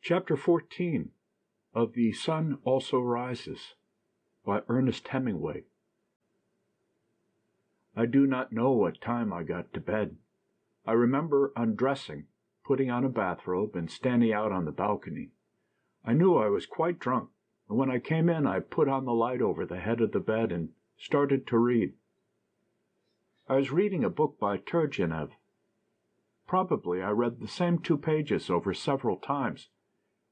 Chapter 14 of The Sun Also Rises by Ernest Hemingway. I do not know what time I got to bed. I remember undressing, putting on a bathrobe, and standing out on the balcony. I knew I was quite drunk, and when I came in I put on the light over the head of the bed and started to read. I was reading a book by Turgenev. Probably I read the same 2 pages over several times.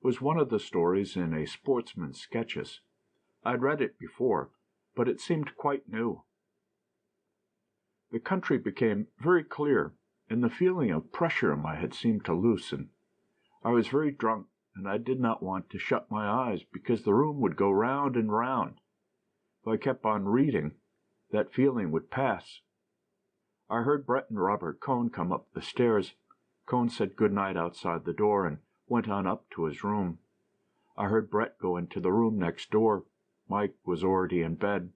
It was one of the stories in a sportsman's sketches. I'd read it before, but it seemed quite new. The country became very clear, and the feeling of pressure in my head seemed to loosen. I was very drunk, and I did not want to shut my eyes because the room would go round and round. If I kept on reading, that feeling would pass. I heard Brett and Robert Cohn come up the stairs. Cohn said good night outside the door and went on up to his room. I heard Brett go into the room next door. Mike was already in bed.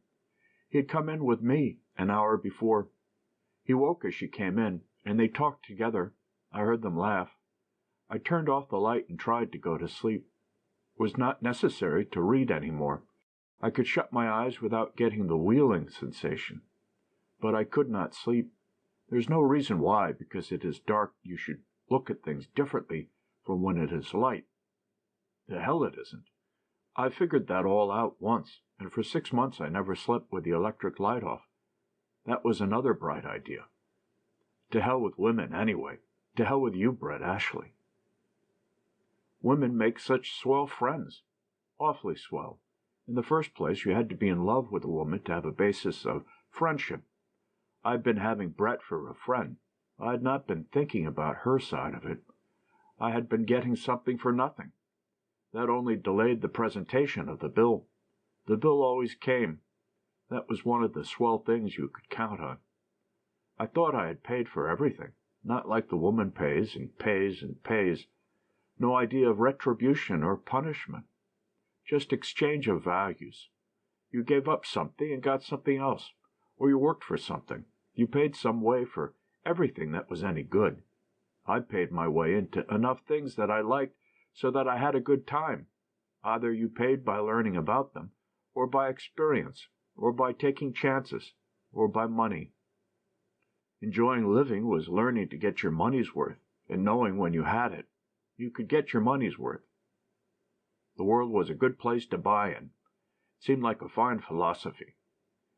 He had come in with me an hour before. He woke as she came in, and they talked together. I heard them laugh. I turned off the light and tried to go to sleep. It was not necessary to read any more. I could shut my eyes without getting the wheeling sensation. But I could not sleep. There's no reason why, because it is dark, you should look at things differently from when it is light. The hell it isn't. I figured that all out once, and for 6 months I never slept with the electric light off. That was another bright idea. To hell with women, anyway. To hell with you, Brett Ashley. Women make such swell friends. Awfully swell. In the first place, you had to be in love with a woman to have a basis of friendship. I'd been having Brett for a friend. I had not been thinking about her side of it. I had been getting something for nothing. That only delayed the presentation of the bill. The bill always came. That was one of the swell things you could count on. I thought I had paid for everything, not like the woman pays and pays and pays. No idea of retribution or punishment. Just exchange of values. You gave up something and got something else, or you worked for something. You paid some way for everything that was any good. I paid my way into enough things that I liked so that I had a good time. Either you paid by learning about them, or by experience, or by taking chances, or by money. Enjoying living was learning to get your money's worth, and knowing when you had it, you could get your money's worth. The world was a good place to buy in. It seemed like a fine philosophy.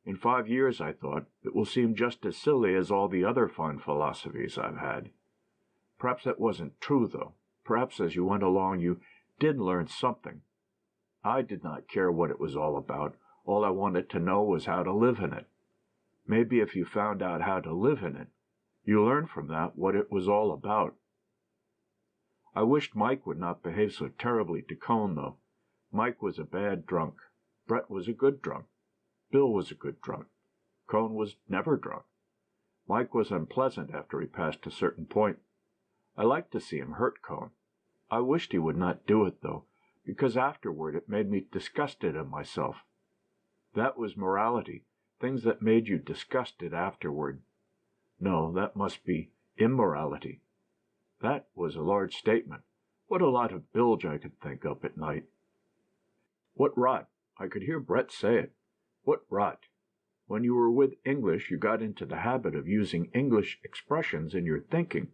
In 5 years, I thought, it will seem just as silly as all the other fine philosophies I've had. Perhaps that wasn't true, though. Perhaps as you went along you did learn something. I did not care what it was all about. All I wanted to know was how to live in it. Maybe if you found out how to live in it, you learned from that what it was all about. I wished Mike would not behave so terribly to Cohn, though. Mike was a bad drunk. Brett was a good drunk. Bill was a good drunk. Cohn was never drunk. Mike was unpleasant after he passed a certain point. I liked to see him hurt Cohn. I wished he would not do it, though, because afterward it made me disgusted of myself. That was morality, things that made you disgusted afterward. No, that must be immorality. That was a large statement. What a lot of bilge I could think up at night. What rot! I could hear Brett say it. What rot! When you were with English, you got into the habit of using English expressions in your thinking.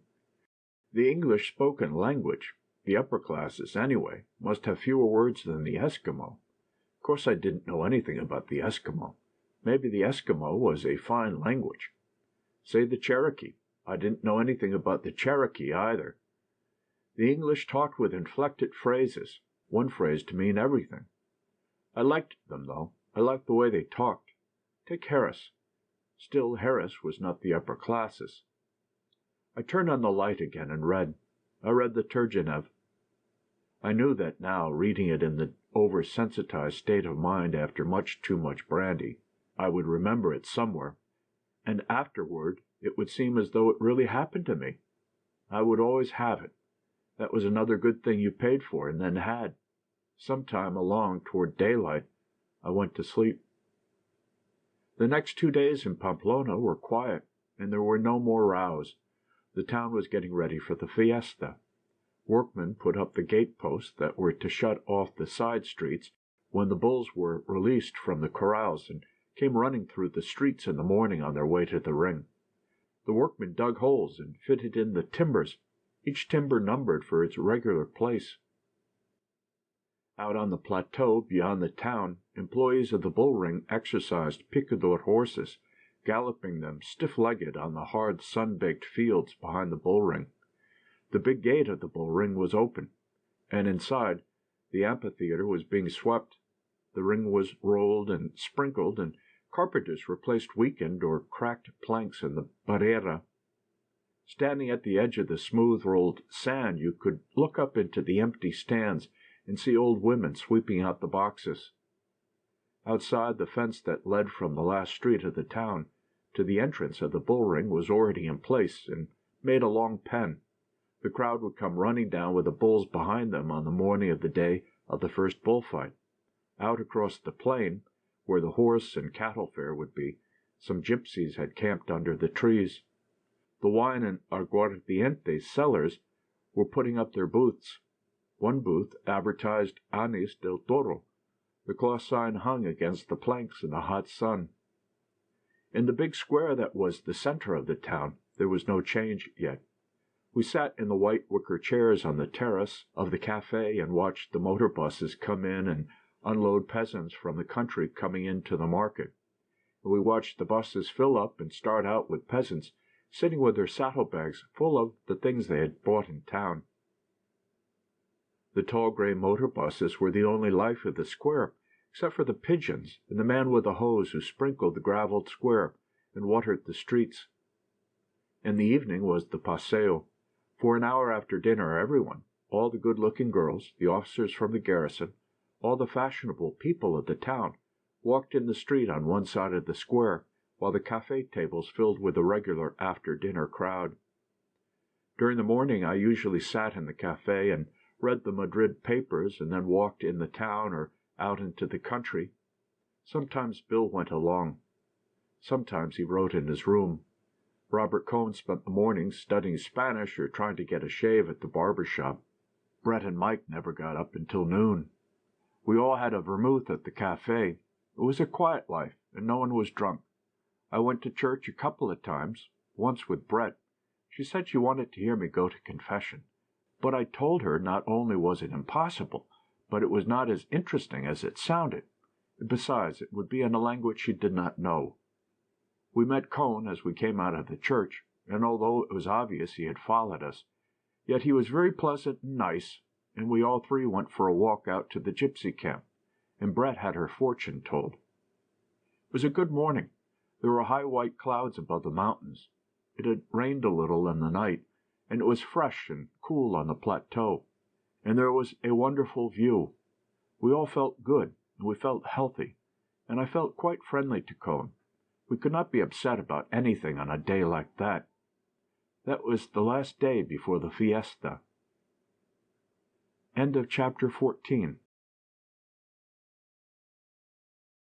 The English spoken language, the upper classes anyway, must have fewer words than the Eskimo. Of course I didn't know anything about the Eskimo. Maybe the Eskimo was a fine language. Say the Cherokee. I didn't know anything about the Cherokee either. The English talked with inflected phrases, one phrase to mean everything. I liked them, though. I liked the way they talked. Take Harris. Still, Harris was not the upper classes. I turned on the light again and read. I read the Turgenev. I knew that now, reading it in the oversensitized state of mind after too much brandy, I would remember it somewhere, and afterward it would seem as though it really happened to me. I would always have it. That was another good thing you paid for and then had. Sometime along toward daylight, I went to sleep. The next 2 days in Pamplona were quiet, and there were no more rows. The town was getting ready for the fiesta. Workmen put up the gate-posts that were to shut off the side streets when the bulls were released from the corrals and came running through the streets in the morning on their way to the ring. The workmen dug holes and fitted in the timbers, each timber numbered for its regular place. Out on the plateau beyond the town, employees of the bull ring exercised picador horses, galloping them stiff-legged on the hard sun-baked fields behind the bull ring. The big gate of the bull ring was open, and inside, the amphitheater was being swept. The ring was rolled and sprinkled, and carpenters replaced weakened or cracked planks in the barrera. Standing at the edge of the smooth-rolled sand, you could look up into the empty stands and see old women sweeping out the boxes. Outside, the fence that led from the last street of the town to the entrance of the bull ring was already in place and made a long pen. The crowd would come running down with the bulls behind them on the morning of the day of the first bullfight. Out across the plain, where the horse and cattle fair would be, some gypsies had camped under the trees. The wine and aguardiente sellers were putting up their booths. One booth advertised Anis del Toro. The cloth sign hung against the planks in the hot sun. In the big square that was the center of the town, there was no change yet. We sat in the white wicker chairs on the terrace of the cafe and watched the motor buses come in and unload peasants from the country coming into the market. And we watched the buses fill up and start out with peasants sitting with their saddlebags full of the things they had bought in town. The tall gray motor buses were the only life of the square, except for the pigeons and the man with the hose who sprinkled the gravelled square and watered the streets. In the evening was the paseo. For an hour after dinner, everyone, all the good-looking girls, the officers from the garrison, all the fashionable people of the town, walked in the street on one side of the square, while the cafe tables filled with the regular after-dinner crowd. During the morning I usually sat in the cafe and read the Madrid papers and then walked in the town or out into the country. Sometimes Bill went along. Sometimes he wrote in his room. Robert Cohn spent the mornings studying Spanish or trying to get a shave at the barber shop. Brett and Mike never got up until noon. We all had a vermouth at the cafe. It was a quiet life, and no one was drunk. I went to church a couple of times, once with Brett. She said she wanted to hear me go to confession. But I told her not only was it impossible, but it was not as interesting as it sounded. Besides, it would be in a language she did not know. We met Cohn as we came out of the church, and although it was obvious he had followed us, yet he was very pleasant and nice, and we all three went for a walk out to the gypsy camp, and Brett had her fortune told. It was a good morning. There were high white clouds above the mountains. It had rained a little in the night, and it was fresh and cool on the plateau, and there was a wonderful view. We all felt good, and we felt healthy, and I felt quite friendly to Cohn. We could not be upset about anything on a day like that. That was the last day before the fiesta. End of chapter 14.